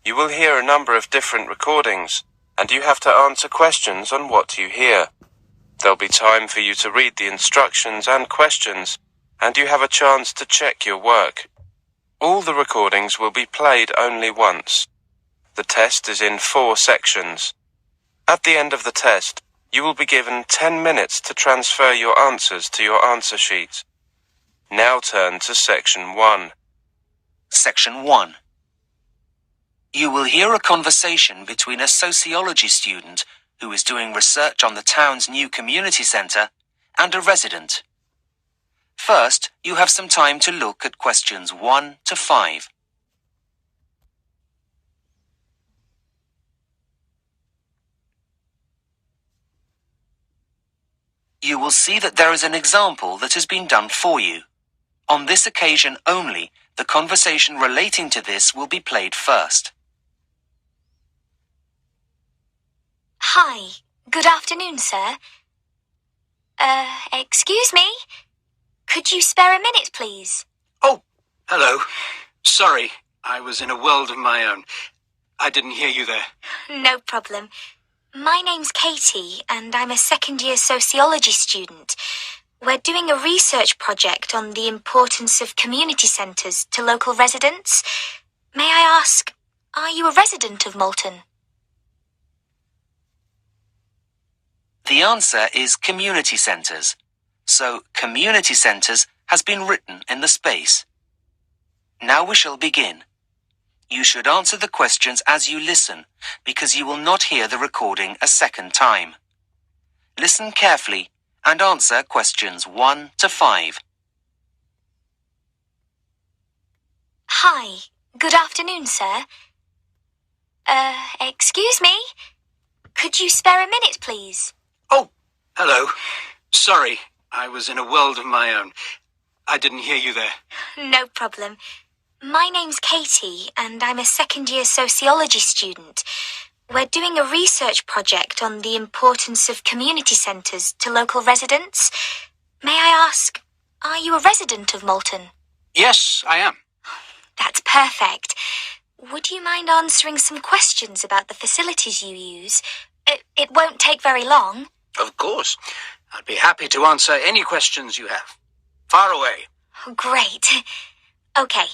You will hear a number of different recordings, and you have to answer questions on what you hear. There'll be time for you to read the instructions and questions, and you have a chance to check your work. All the recordings will be played only once. The test is in 4 sections. At the end of the test, you will be given 10 minutes to transfer your answers to your answer sheet. Now turn to Section 1. Section 1. You will hear a conversation between a sociology student who is doing research on the town's new community centre and a resident. First, you have some time to look at questions 1 to 5. You will see that there is an example that has been done for you. On this occasion only, the conversation relating to this will be played first. Hi, good afternoon, sir. Excuse me? Could you spare a minute, please? Oh, hello. Sorry, I was in a world of my own. I didn't hear you there. No problem. My name's Katie, and I'm a second-year sociology student. We're doing a research project on the importance of community centres to local residents. May I ask, are you a resident of Malton? The answer is community centres. So, community centres has been written in the space. Now we shall begin. You should answer the questions as you listen, because you will not hear the recording a second time. Listen carefully and answer questions 1 to 5. Hi, good afternoon, sir. Excuse me? Could you spare a minute, please? Oh, hello. Sorry, I was in a world of my own. I didn't hear you there. No problem. My name's Katie, and I'm a second-year sociology student. We're doing a research project on the importance of community centres to local residents. May I ask, are you a resident of Malton? Yes, I am. That's perfect. Would you mind answering some questions about the facilities you use? It won't take very long. Of course. I'd be happy to answer any questions you have. Far away. Oh, great. Okay,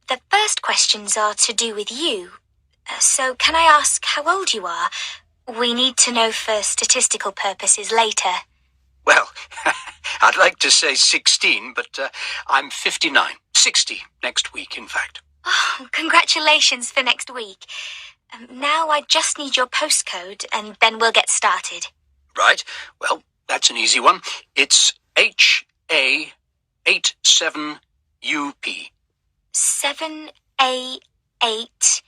the first questions are to do with you. So can I ask how old you are? We need to know for statistical purposes later. Well, I'd like to say 16, but I'm 59. 60 next week, in fact. Oh, congratulations for next week. Now I just need your postcode, and then we'll get started. Right. Well, that's an easy one. It's HA87UP. 7A8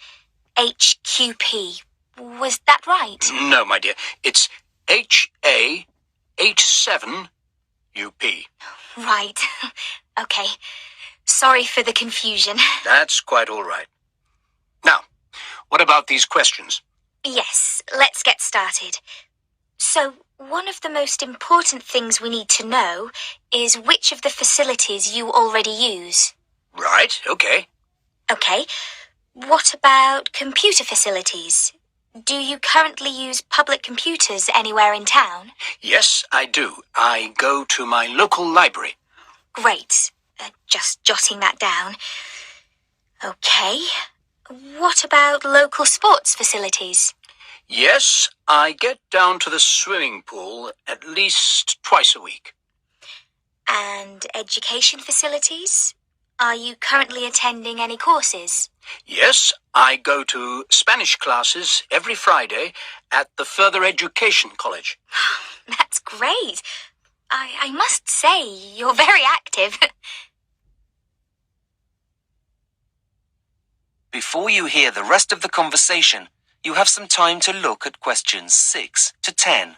HQP. Was that right? No, my dear. It's HA87UP. Right. Okay. Sorry for the confusion. That's quite all right. Now, what about these questions? Yes, let's get started. So, one of the most important things we need to know is which of the facilities you already use. Right, okay. Okay. What about computer facilities? Do you currently use public computers anywhere in town? Yes, I do. I go to my local library. Great. Just jotting that down. Okay. What about local sports facilities? Yes, I get down to the swimming pool at least twice a week. And education facilities? Are you currently attending any courses? Yes, I go to Spanish classes every Friday at the Further Education College. That's great. I must say, you're very active. Before you hear the rest of the conversation, you have some time to look at questions 6 to 10.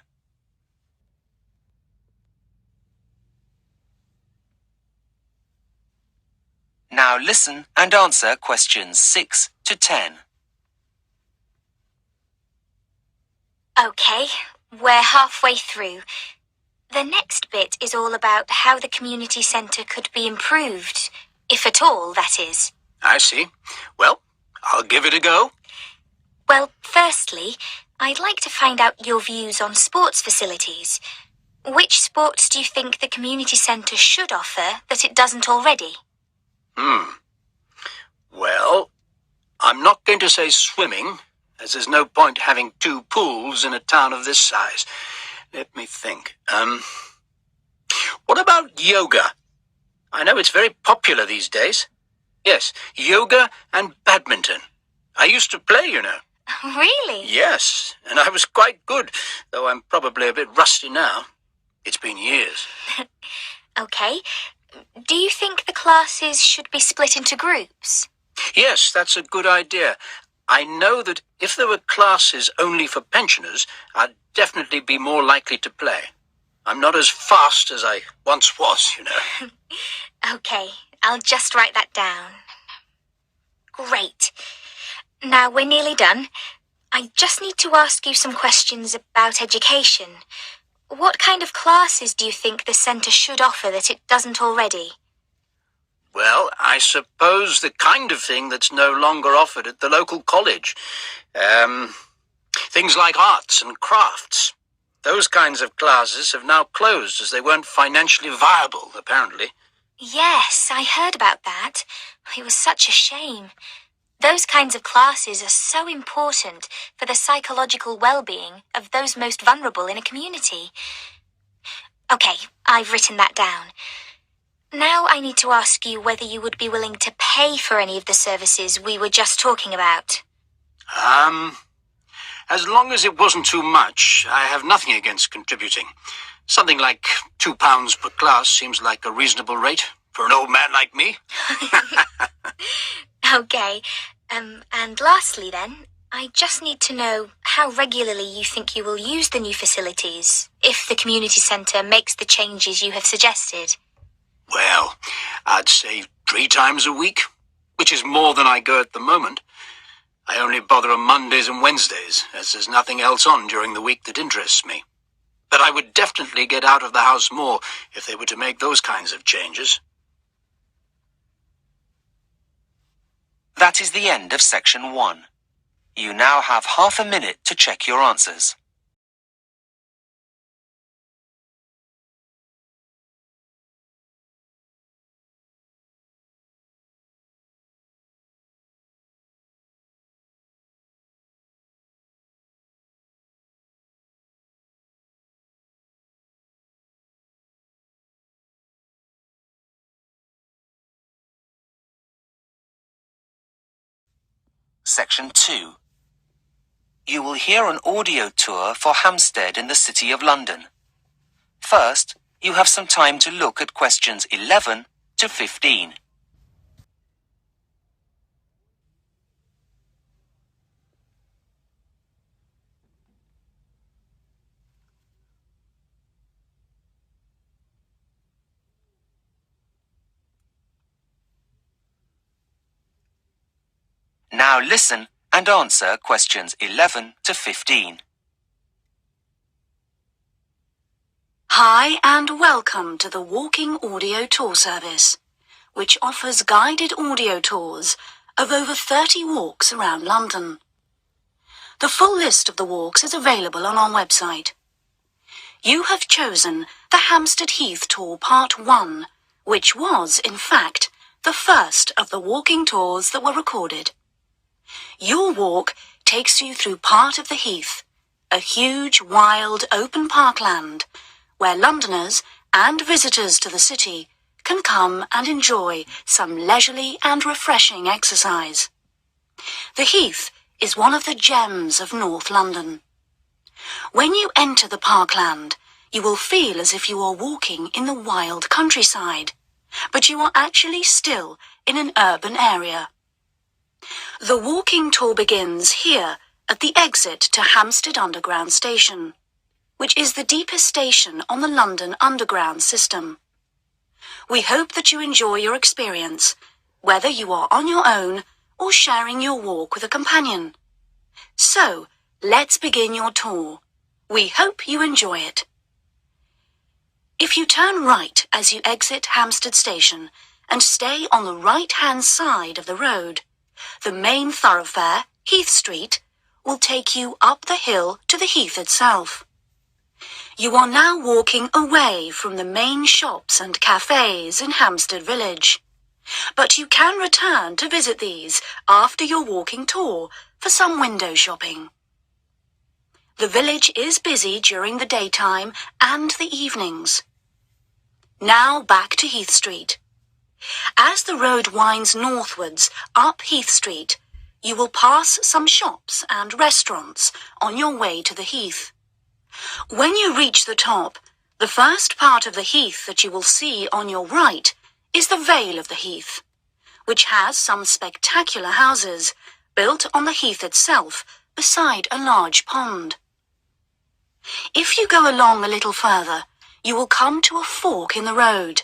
Now listen and answer questions 6 to 10. Okay, we're halfway through. The next bit is all about how the community centre could be improved, if at all, that is. I see. Well, I'll give it a go. Well, firstly, I'd like to find out your views on sports facilities. Which sports do you think the community centre should offer that it doesn't already? Well, I'm not going to say swimming, as there's no point having 2 pools in a town of this size. Let me think. What about yoga? I know it's very popular these days. Yes, yoga and badminton. I used to play, you know. Really? Yes, and I was quite good, though I'm probably a bit rusty now. It's been years. Okay. Do you think the classes should be split into groups? Yes, that's a good idea. I know that if there were classes only for pensioners, I'd definitely be more likely to play. I'm not as fast as I once was, you know. Okay, I'll just write that down. Great. Now we're nearly done. I just need to ask you some questions about education. What kind of classes do you think the centre should offer that it doesn't already? Well, I suppose the kind of thing that's no longer offered at the local college. Things like arts and crafts. Those kinds of classes have now closed as they weren't financially viable, apparently. Yes, I heard about that. It was such a shame. Those kinds of classes are so important for the psychological well-being of those most vulnerable in a community. Okay, I've written that down. Now I need to ask you whether you would be willing to pay for any of the services we were just talking about. As long as it wasn't too much, I have nothing against contributing. Something like £2 per class seems like a reasonable rate for an old man like me. Okay, and lastly then, I just need to know how regularly you think you will use the new facilities if the community centre makes the changes you have suggested. Well, I'd say 3 times a week, which is more than I go at the moment. I only bother on Mondays and Wednesdays, as there's nothing else on during the week that interests me. But I would definitely get out of the house more if they were to make those kinds of changes. That is the end of section 1. You now have half a minute to check your answers. Section 2. You will hear an audio tour for Hampstead in the City of London. First, you have some time to look at questions 11 to 15. Now listen and answer questions 11 to 15. Hi and welcome to the Walking Audio Tour Service, which offers guided audio tours of over 30 walks around London. The full list of the walks is available on our website. You have chosen the Hampstead Heath Tour Part 1, which was, in fact, the first of the walking tours that were recorded. Your walk takes you through part of the Heath, a huge, wild, open parkland where Londoners and visitors to the city can come and enjoy some leisurely and refreshing exercise. The Heath is one of the gems of North London. When you enter the parkland, you will feel as if you are walking in the wild countryside, but you are actually still in an urban area. The walking tour begins here at the exit to Hampstead Underground Station, which is the deepest station on the London Underground system. We hope that you enjoy your experience, whether you are on your own or sharing your walk with a companion. So, let's begin your tour. We hope you enjoy it. If you turn right as you exit Hampstead Station and stay on the right-hand side of the road, the main thoroughfare, Heath Street, will take you up the hill to the heath itself. You are now walking away from the main shops and cafes in Hampstead Village, but you can return to visit these after your walking tour for some window shopping. The village is busy during the daytime and the evenings. Now back to Heath Street. As the road winds northwards up Heath Street, you will pass some shops and restaurants on your way to the heath. When you reach the top, the first part of the heath that you will see on your right is the Vale of the Heath, which has some spectacular houses built on the heath itself beside a large pond. If you go along a little further, you will come to a fork in the road,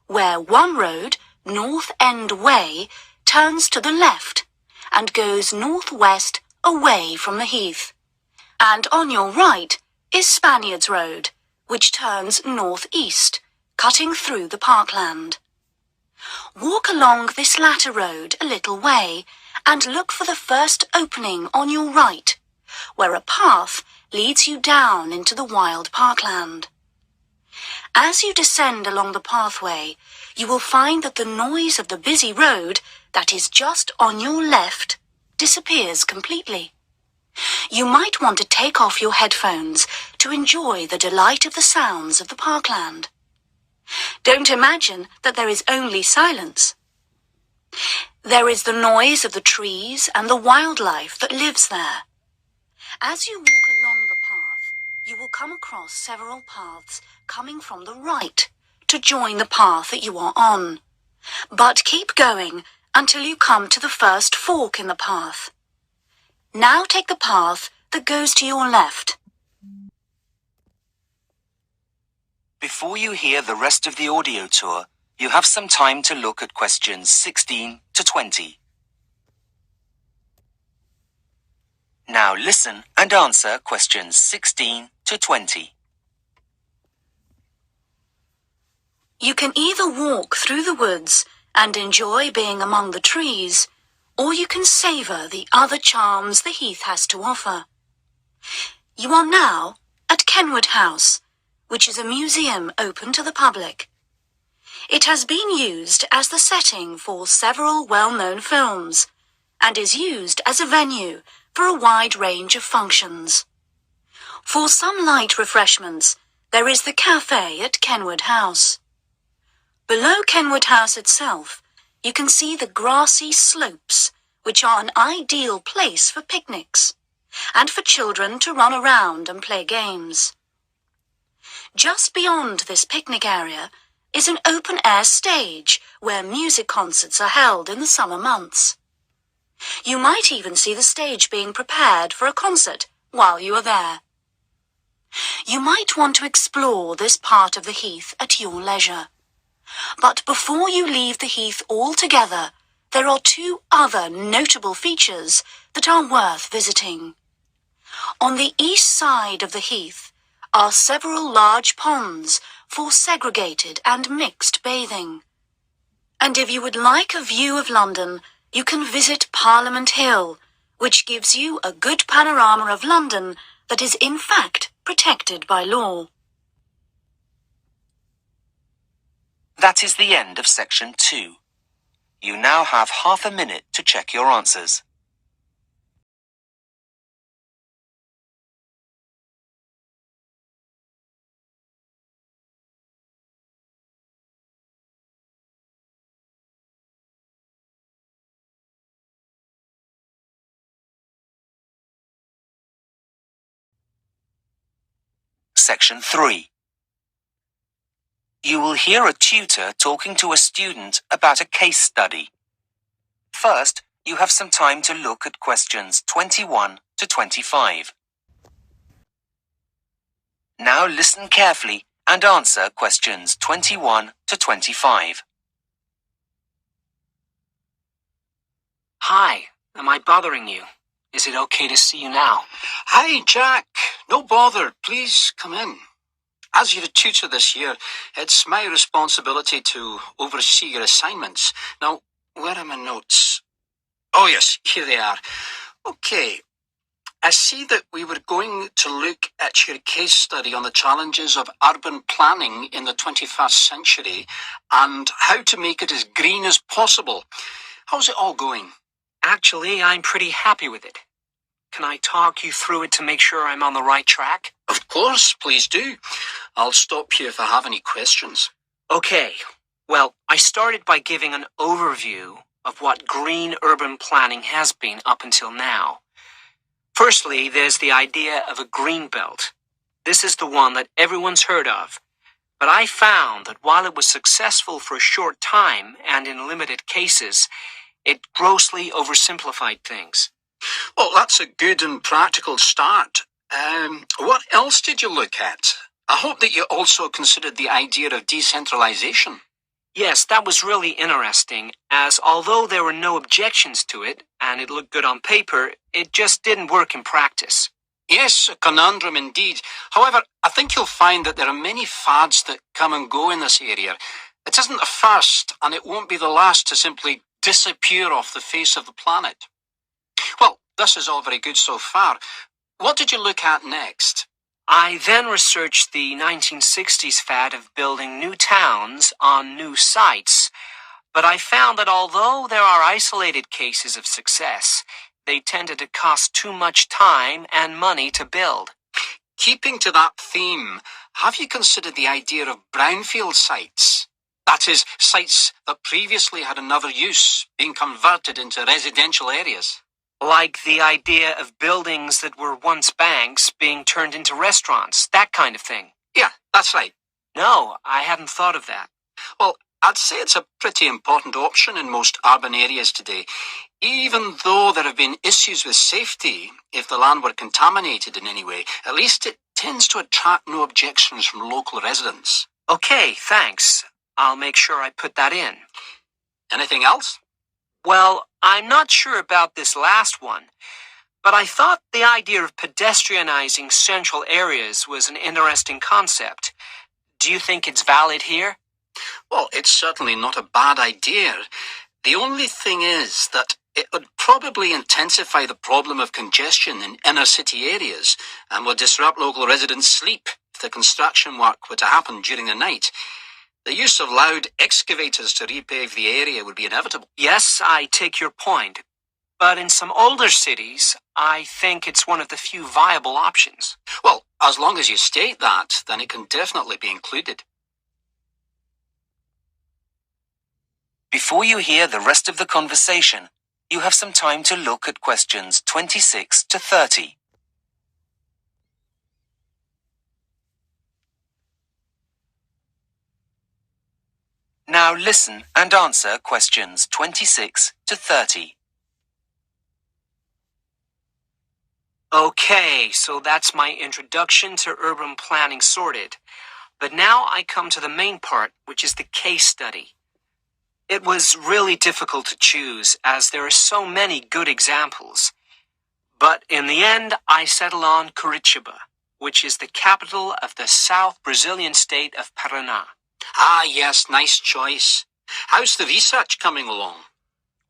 where one road, North End Way, turns to the left and goes northwest away from the heath. And on your right is Spaniards Road, which turns northeast, cutting through the parkland. Walk along this latter road a little way and look for the first opening on your right, where a path leads you down into the wild parkland. As you descend along the pathway, you will find that the noise of the busy road that is just on your left disappears completely. You might want to take off your headphones to enjoy the delight of the sounds of the parkland. Don't imagine that there is only silence. There is the noise of the trees and the wildlife that lives there. As you walk along the path, you will come across several paths coming from the right to join the path that you are on. But keep going until you come to the first fork in the path. Now take the path that goes to your left. Before you hear the rest of the audio tour, you have some time to look at questions 16 to 20. Now listen and answer questions 16 to 20. You can either walk through the woods and enjoy being among the trees, or you can savour the other charms the heath has to offer. You are now at Kenwood House, which is a museum open to the public. It has been used as the setting for several well-known films, and is used as a venue for a wide range of functions. For some light refreshments, there is the cafe at Kenwood House. Below Kenwood House itself, you can see the grassy slopes, which are an ideal place for picnics, and for children to run around and play games. Just beyond this picnic area is an open-air stage where music concerts are held in the summer months. You might even see the stage being prepared for a concert while you are there. You might want to explore this part of the heath at your leisure. But before you leave the heath altogether, there are two other notable features that are worth visiting. On the east side of the heath are several large ponds for segregated and mixed bathing. And if you would like a view of London, you can visit Parliament Hill, which gives you a good panorama of London that is in fact protected by law. That is the end of section 2. You now have half a minute to check your answers. Section 3. You will hear a tutor talking to a student about a case study. First, you have some time to look at questions 21 to 25. Now listen carefully and answer questions 21 to 25. Hi, am I bothering you? Is it okay to see you now? Hi, Jack. No bother. Please come in. As you're a tutor this year, it's my responsibility to oversee your assignments. Now, where are my notes? Oh, yes, here they are. Okay. I see that we were going to look at your case study on the challenges of urban planning in the 21st century and how to make it as green as possible. How's it all going? Actually, I'm pretty happy with it. Can I talk you through it to make sure I'm on the right track? Of course, please do. I'll stop you if I have any questions. Okay. Well, I started by giving an overview of what green urban planning has been up until now. Firstly, there's the idea of a green belt. This is the one that everyone's heard of. But I found that while it was successful for a short time and in limited cases, it grossly oversimplified things. Well, that's a good and practical start. What else did you look at? I hope that you also considered the idea of decentralization. Yes, that was really interesting, as although there were no objections to it, and it looked good on paper, it just didn't work in practice. Yes, a conundrum indeed. However, I think you'll find that there are many fads that come and go in this area. It isn't the first, and it won't be the last to simply disappear off the face of the planet. Well, this is all very good so far. What did you look at next? I then researched the 1960s fad of building new towns on new sites, but I found that although there are isolated cases of success, they tended to cost too much time and money to build. Keeping to that theme, have you considered the idea of brownfield sites? That is, sites that previously had another use, being converted into residential areas. Like the idea of buildings that were once banks being turned into restaurants, that kind of thing. Yeah, that's right. No, I hadn't thought of that. Well, I'd say it's a pretty important option in most urban areas today. Even though there have been issues with safety, if the land were contaminated in any way, at least it tends to attract no objections from local residents. Okay, thanks. I'll make sure I put that in. Anything else? Well, I'm not sure about this last one, but I thought the idea of pedestrianizing central areas was an interesting concept. Do you think it's valid here? Well, it's certainly not a bad idea. The only thing is that it would probably intensify the problem of congestion in inner city areas and would disrupt local residents' sleep if the construction work were to happen during the night. The use of loud excavators to repave the area would be inevitable. Yes, I take your point. But in some older cities, I think it's one of the few viable options. Well, as long as you state that, then it can definitely be included. Before you hear the rest of the conversation, you have some time to look at questions 26 to 30. Now listen and answer questions 26 to 30. Okay, so that's my introduction to urban planning sorted. But now I come to the main part, which is the case study. It was really difficult to choose, as there are so many good examples. But in the end, I settled on Curitiba, which is the capital of the South Brazilian state of Paraná. Ah, yes, nice choice. How's the research coming along?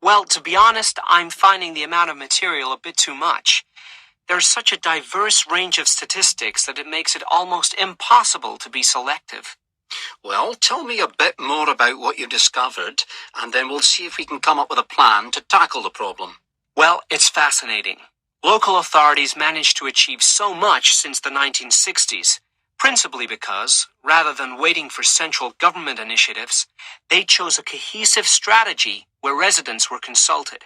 Well, to be honest, I'm finding the amount of material a bit too much. There's such a diverse range of statistics that it makes it almost impossible to be selective. Well, tell me a bit more about what you discovered, and then we'll see if we can come up with a plan to tackle the problem. Well, it's fascinating. Local authorities managed to achieve so much since the 1960s, principally because, rather than waiting for central government initiatives, they chose a cohesive strategy where residents were consulted.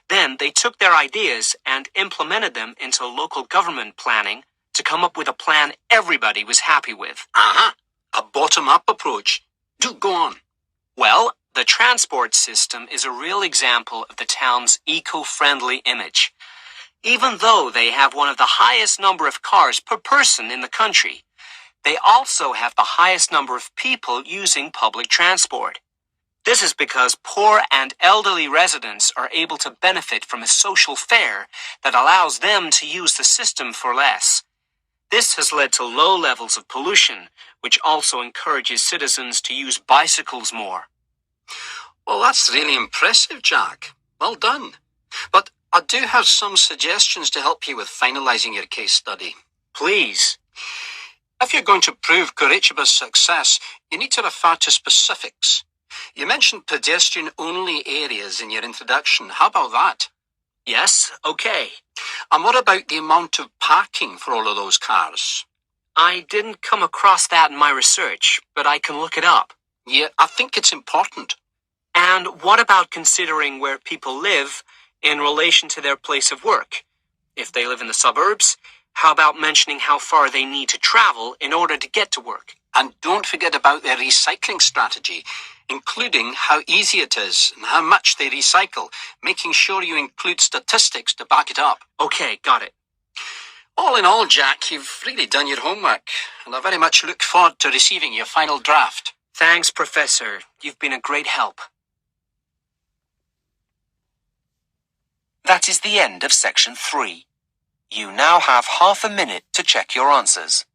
Then they took their ideas and implemented them into local government planning to come up with a plan everybody was happy with. Aha, a bottom-up approach. Do go on. Well, the transport system is a real example of the town's eco-friendly image. Even though they have one of the highest number of cars per person in the country, they also have the highest number of people using public transport. This is because poor and elderly residents are able to benefit from a social fare that allows them to use the system for less. This has led to low levels of pollution, which also encourages citizens to use bicycles more. Well, that's really impressive, Jack. Well done. But I do have some suggestions to help you with finalizing your case study. Please. If you're going to prove Kurichiba's success, you need to refer to specifics. You mentioned pedestrian-only areas in your introduction. How about that? Yes, okay. And what about the amount of parking for all of those cars? I didn't come across that in my research, but I can look it up. Yeah, I think it's important. And what about considering where people live in relation to their place of work? If they live in the suburbs, how about mentioning how far they need to travel in order to get to work? And don't forget about their recycling strategy, including how easy it is and how much they recycle, making sure you include statistics to back it up. Okay, got it. All in all, Jack, you've really done your homework, and I very much look forward to receiving your final draft. Thanks, Professor. You've been a great help. That is the end of section 3. You now have half a minute to check your answers.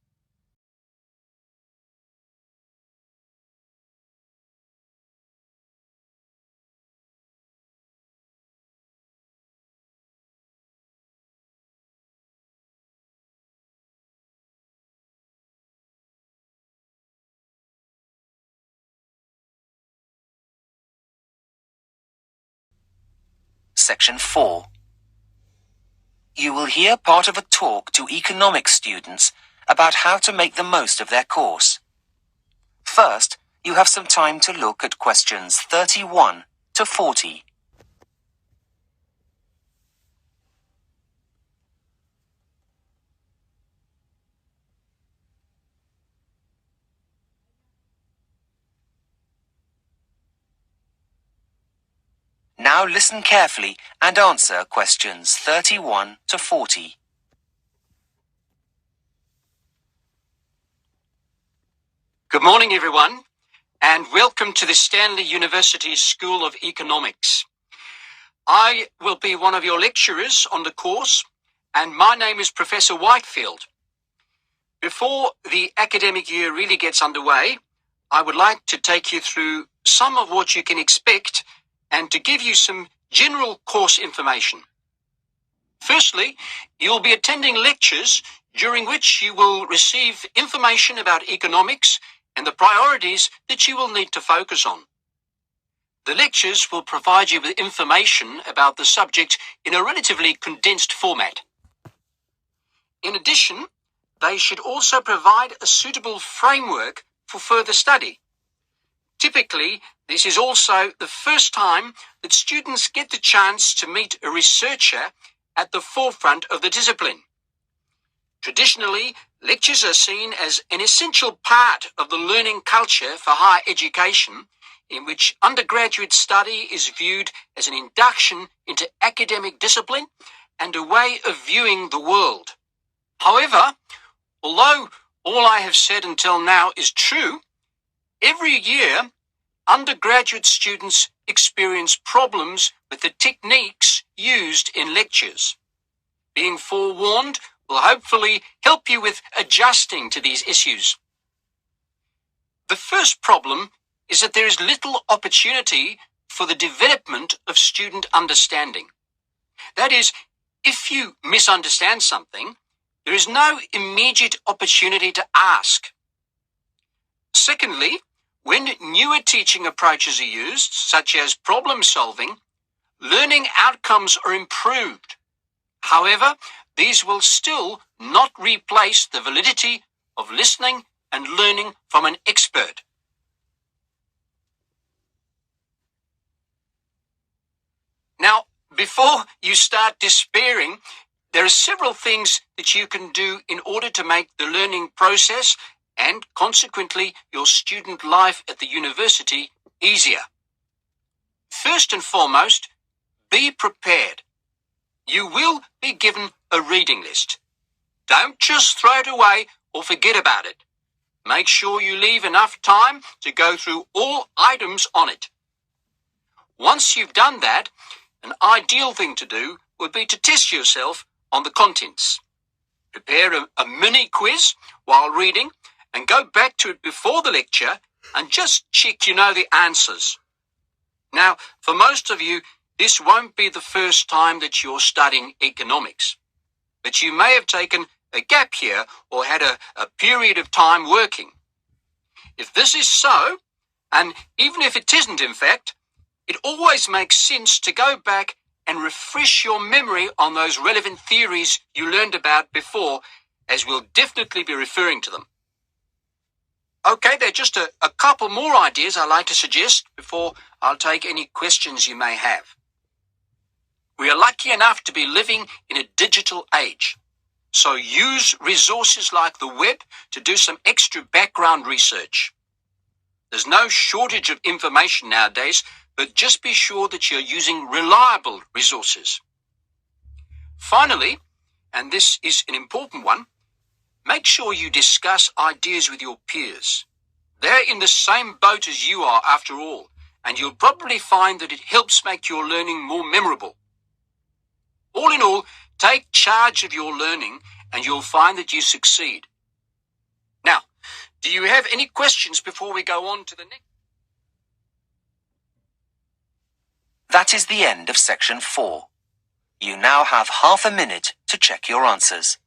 Section 4. You will hear part of a talk to economics students about how to make the most of their course. First, you have some time to look at questions 31 to 40. Now listen carefully and answer questions 31 to 40. Good morning, everyone, and welcome to the Stanley University School of Economics. I will be one of your lecturers on the course, and my name is Professor Whitefield. Before the academic year really gets underway, I would like to take you through some of what you can expect and to give you some general course information. Firstly, you'll be attending lectures during which you will receive information about economics and the priorities that you will need to focus on. The lectures will provide you with information about the subject in a relatively condensed format. In addition, they should also provide a suitable framework for further study. Typically, this is also the first time that students get the chance to meet a researcher at the forefront of the discipline. Traditionally, lectures are seen as an essential part of the learning culture for higher education, in which undergraduate study is viewed as an induction into academic discipline and a way of viewing the world. However, although all I have said until now is true, every year, undergraduate students experience problems with the techniques used in lectures. Being forewarned will hopefully help you with adjusting to these issues. The first problem is that there is little opportunity for the development of student understanding. That is, if you misunderstand something, there is no immediate opportunity to ask. Secondly, when newer teaching approaches are used, such as problem solving, learning outcomes are improved. However, these will still not replace the validity of listening and learning from an expert. Now, before you start despairing, there are several things that you can do in order to make the learning process and consequently your student life at the university easier. First and foremost, be prepared. You will be given a reading list. Don't just throw it away or forget about it. Make sure you leave enough time to go through all items on it. Once you've done that, an ideal thing to do would be to test yourself on the contents. Prepare a mini quiz while reading and go back to it before the lecture and just check you know the answers. Now, for most of you, this won't be the first time that you're studying economics, but you may have taken a gap year or had a period of time working. If this is so, and even if it isn't in fact, it always makes sense to go back and refresh your memory on those relevant theories you learned about before, as we'll definitely be referring to them. Okay, there are just a couple more ideas I'd like to suggest before I'll take any questions you may have. We are lucky enough to be living in a digital age, so use resources like the web to do some extra background research. There's no shortage of information nowadays, but just be sure that you're using reliable resources. Finally, and this is an important one, make sure you discuss ideas with your peers. They're in the same boat as you are after all, and you'll probably find that it helps make your learning more memorable. All in all, take charge of your learning and you'll find that you succeed. Now, do you have any questions before we go on to the next? That is the end of section 4. You now have half a minute to check your answers.